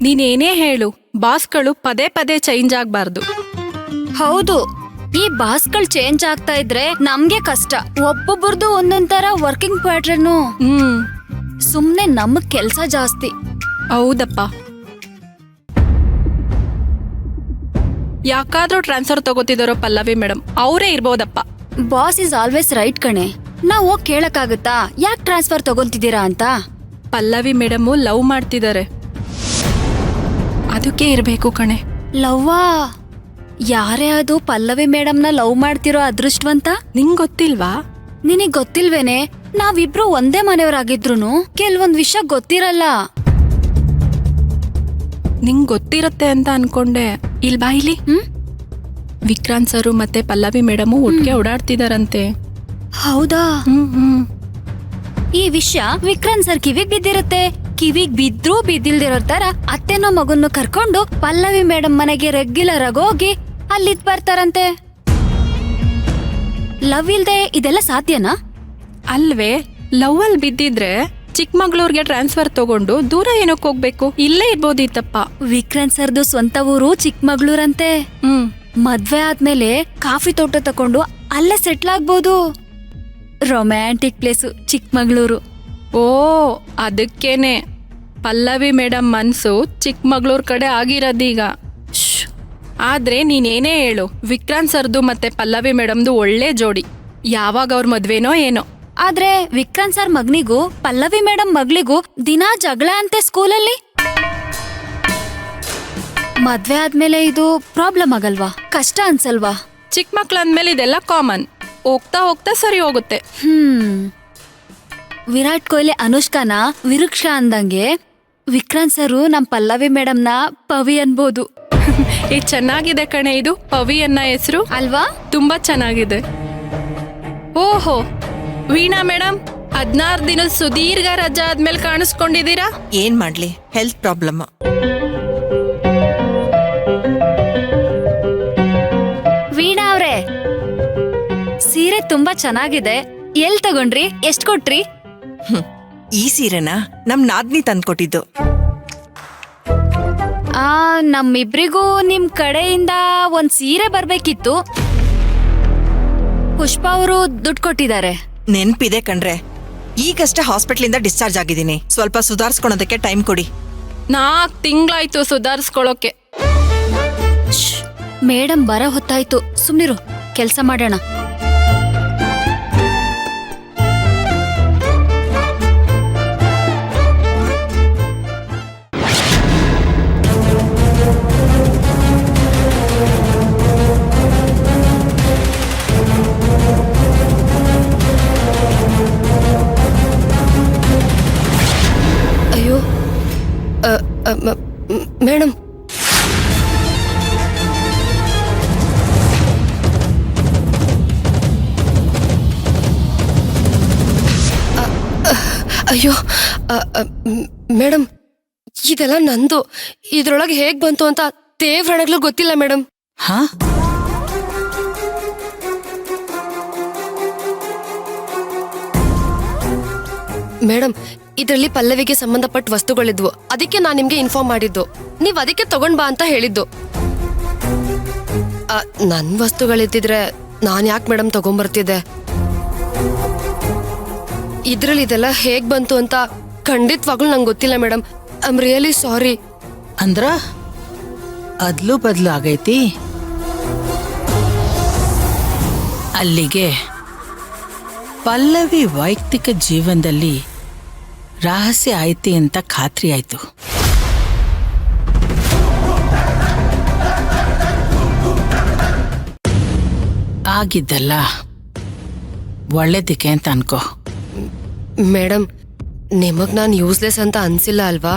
ನೀನೇನೇ ಹೇಳು, ಬಾಸ್ಗಳು ಪದೇ ಪದೇ ಚೇಂಜ್ ಆಗ್ಬಾರ್ದು. ಹೌದು, ಈ ಬಾಸ್ಗಳು ಚೇಂಜ್ ಆಗ್ತಾ ಇದ್ರೆ ನಮ್ಗೆ ಕಷ್ಟ. ಒಬ್ಬೊಬ್ಬರದು ಒಂದೊಂದ್ ತರ ವರ್ಕಿಂಗ್ ಪ್ಯಾಟ್ರನ್. ಸುಮ್ನೆ ನಮಗ್ ಕೆಲ್ಸ ಜಾಸ್ತಿ. ಹೌದಪ್ಪ. ಯಾಕಾದ್ರೂ ಟ್ರಾನ್ಸ್ಫರ್ ತಗೋತಿದಾರೋ ಪಲ್ಲವಿ ಮೇಡಮ್, ಅವರೇ ಇರ್ಬೋದಪ್ಪ. ಬಾಸ್ ಇಸ್ ಆಲ್ವೇಸ್ ರೈಟ್ ಕಣೆ. ನಾವ್ ಹೋಗ್ ಕೇಳಕ್ಕಾಗತ್ತಾ ಯಾಕೆ ಟ್ರಾನ್ಸ್ಫರ್ ತಗೊಂತಿದ್ದೀರಾ ಅಂತ? ಪಲ್ಲವಿ ಮೇಡಮು ಲವ್ ಮಾಡ್ತಿದ್ದಾರೆ, ಅದಕ್ಕೆ ಇರ್ಬೇಕು ಕಣೆ. ಲವ್ವಾ? ಯಾರೇ ಅದು ಪಲ್ಲವಿ ಮೇಡಮ್ನ ಲವ್ ಮಾಡ್ತಿರೋ ಅದೃಷ್ಟವಂತ? ನಿಂಗ್ ಗೊತ್ತಿಲ್ವಾ? ನಿನಗ್ ಗೊತ್ತಿಲ್ವೇನೆ? ನಾವಿಬ್ರು ಒಂದೇ ಮನೆಯವರಾಗಿದ್ರುನು ಕೆಲವೊಂದ್ ವಿಷಯ ಗೊತ್ತಿರಲ್ಲ. ನಿಂಗ್ ಗೊತ್ತಿರತ್ತೆ ಅಂತ ಅನ್ಕೊಂಡೆ. ಇಲ್ ಬಾ ಇಲ್ಲಿ. ವಿಕ್ರಾಂತ್ ಸರು ಮತ್ತೆ ಪಲ್ಲವಿ ಮೇಡಮು ಒಟ್ಟಿಗೆ ಓಡಾಡ್ತಿದಾರಂತೆ. ಹೌದಾ? ಈ ವಿಷಯ ವಿಕ್ರಾಂತ್ ಸರ್ ಕಿವಿಗ್ ಬಿದ್ದಿರುತ್ತೆ. ಕಿವಿಗ್ ಬಿದ್ರೂ ಬಿದ್ದಿಲ್ದಿರೋ ತರ ಅತ್ತೆನೋ ಮಗನ್ನು ಕರ್ಕೊಂಡು ಪಲ್ಲವಿ ಮೇಡಮ್ ಮನೆಗೆ ರೆಗ್ಯುಲರ್ ಆಗಿ ಹೋಗಿ ಅಲ್ಲಿದ್ ಬರ್ತಾರಂತೆ. ಲವ್ ಇಲ್ದೆ ಇದೆಲ್ಲ ಸಾಧ್ಯನಾ? ಅಲ್ವೇ, ಲವ್ ಅಲ್ಲಿ ಬಿದ್ದಿದ್ರೆ ಚಿಕ್ಕಮಗಳೂರ್ಗೆ ಟ್ರಾನ್ಸ್ಫರ್ ತಗೊಂಡು ದೂರ ಏನಕ್ಕೆ ಹೋಗ್ಬೇಕು? ಇಲ್ಲೇ ಇರ್ಬೋದಿತ್ತಪ್ಪ. ವಿಕ್ರಾಂತ್ ಸರ್ದು ಸ್ವಂತ ಊರು ಚಿಕ್ಕಮಗಳೂರಂತೆ. ಮದ್ವೆ ಆದ್ಮೇಲೆ ಕಾಫಿ ತೋಟ ತಕೊಂಡು ಅಲ್ಲೇ ಸೆಟ್ಲ್ ಆಗ್ಬೋದು. Romantic place Chikkamagaluru. ಓ, ಅದಕ್ಕೇನೆ ಪಲ್ಲವಿ ಮೇಡಮ್ ಮನ್ಸು ಚಿಕ್ಕಮಗಳೂರ್ ಕಡೆ ಆಗಿರೋದೀಗ. ಆದ್ರೆ ನೀನೇನೇ ಹೇಳು, ವಿಕ್ರಾಂತ್ ಸರ್ದು ಮತ್ತೆ ಪಲ್ಲವಿ ಮೇಡಮ್ದು ಒಳ್ಳೆ ಜೋಡಿ. ಯಾವಾಗ ಅವ್ರ ಮದ್ವೆನೋ ಏನೋ. ಆದ್ರೆ ವಿಕ್ರಾಂತ್ ಸರ್ ಮಗನಿಗೂ ಪಲ್ಲವಿ ಮೇಡಮ್ ಮಗಳಿಗೂ ದಿನಾ ಜಗಳ ಅಂತೆ ಸ್ಕೂಲಲ್ಲಿ. ಮದ್ವೆ ಆದ್ಮೇಲೆ ಇದು ಪ್ರಾಬ್ಲಮ್ ಆಗಲ್ವಾ? ಕಷ್ಟ ಅನ್ಸಲ್ವಾ? ಚಿಕ್ಕ ಮಕ್ಳು ಅಂದ್ಮೇಲೆ ಇದೆಲ್ಲ ಕಾಮನ್. ಹೋಗ್ತಾ ಹೋಗ್ತಾ ಸರಿ ಹೋಗುತ್ತೆ. ವಿರಾಟ್ ಕೊಹ್ಲಿ ಅನುಷ್ಕಾನ ವಿರುಕ್ಷ ಅಂದಂಗೆ ವಿಕ್ರಾಂತ್ ಸರು ನಮ್ ಪಲ್ಲವಿ ಮೇಡಮ್ನ ಪವಿ ಅನ್ಬೋದು. ಚೆನ್ನಾಗಿದೆ ಕಣೆ ಇದು, ಪವಿ ಅನ್ನ ಹೆಸರು ಅಲ್ವಾ? ತುಂಬಾ ಚೆನ್ನಾಗಿದೆ. ಓಹೋ, ವೀಣಾ ಮೇಡಮ್ 16 ದಿನದ ಸುದೀರ್ಘ ರಜಾ ಆದ್ಮೇಲೆ ಕಾಣಿಸ್ಕೊಂಡಿದ್ದೀರಾ? ಏನ್ ಮಾಡ್ಲಿ, ಹೆಲ್ತ್ ಪ್ರಾಬ್ಲಮ್. ವೀಣಾ ಅವ್ರೆ, ಸೀರೆ ತುಂಬಾ ಚೆನ್ನಾಗಿದೆ. ಎಲ್ ತಗೊಂಡ್ರಿ? ಎಷ್ಟ್ ಕೊಟ್ರಿ? ಈ ಸೀರೆನಾ ನಮ್ ನಾದ್ನಿ ತಂದ್ಕೊಟ್ಟಿದ್ದು. ನಮ್ಮಿಬ್ರಿಗೂ ನಿಮ್ ಕಡೆಯಿಂದ ಒಂದ್ ಸೀರೆ ಬರ್ಬೇಕಿತ್ತು. ಪುಷ್ಪ ಅವರು ದುಡ್ಡು ಕೊಟ್ಟಿದ್ದಾರೆ. ನೆನ್ಪಿದೆ ಕಣ್ರೆ, ಈಗಷ್ಟೇ ಹಾಸ್ಪಿಟ್ಲಿಂದ ಡಿಸ್ಚಾರ್ಜ್ ಆಗಿದ್ದೀನಿ. ಸ್ವಲ್ಪ ಸುಧಾರಿಸ್ಕೊಳೋದಕ್ಕೆ ಟೈಮ್ ಕೊಡಿ. 4 ತಿಂಗಳಾಯ್ತು ಸುಧಾರಿಸ್ಕೊಳ್ಳೋಕೆ. ಮೇಡಮ್ ಬರ ಹೊತ್ತಾಯ್ತು, ಸುಮ್ನಿರು, ಕೆಲ್ಸ ಮಾಡೋಣ. ಅಯ್ಯೋ ಮೇಡಮ್, ಅಯ್ಯೋ ಮೇಡಮ್, ಇದೆಲ್ಲ ನಂದು. ಇದ್ರೊಳಗೆ ಹೇಗ್ ಬಂತು ಅಂತ ದೇವ್ರಣಗ್ಲೂ ಗೊತ್ತಿಲ್ಲ ಮೇಡಮ್. ಹಾ? ಮೇಡಮ್, ಇದರಲ್ಲಿ ಪಲ್ಲವಿಗೆ ಸಂಬಂಧಪಟ್ಟ ವಸ್ತುಗಳಿದ್ವು. ಅದಕ್ಕೆ ನಾನ್ ನಿಮ್ಗೆ ಇನ್ಫಾರ್ಮ್ ಮಾಡಿದ್ದು. ನೀವ್ ಅದಕ್ಕೆ ತಗೊಂಡ್ ಬಾ ಅಂತ ಹೇಳಿದ್ದು. ನನ್ ವಸ್ತುಗಳಿದ್ದಿದ್ರೆ ನಾನ್ ಯಾಕೆ ಮೇಡಮ್ ತಗೊಂಡ್ಬರ್ತಿದ್ದೆ? ಇದ್ರಲ್ಲಿ ಇದೆಲ್ಲ ಹೇಗ್ ಬಂತು ಅಂತ ಖಂಡಿತವಾಗ್ಲೂ ನಂಗೆ ಗೊತ್ತಿಲ್ಲ madam. I am really sorry. ಅಂದ್ರ ಅದ್ಲು ಬದ್ಲು ಆಗೈತಿ. ಅಲ್ಲಿಗೆ ಪಲ್ಲವಿ ವೈಯಕ್ತಿಕ ಜೀವನದಲ್ಲಿ ರಹಸ್ಯ ಐತಿ ಅಂತ ಖಾತ್ರಿ ಆಯ್ತು. ಆಗಿದ್ದಲ್ಲ ಒಳ್ಳೇದಕ್ಕೆ ಅಂತ ಅನ್ಕೋ. ಮೇಡಮ್, ನಿಮಗ್ ನಾನ್ ಯೂಸ್ಲೆಸ್ ಅಂತ ಅನ್ಸಿಲ್ಲ ಅಲ್ವಾ?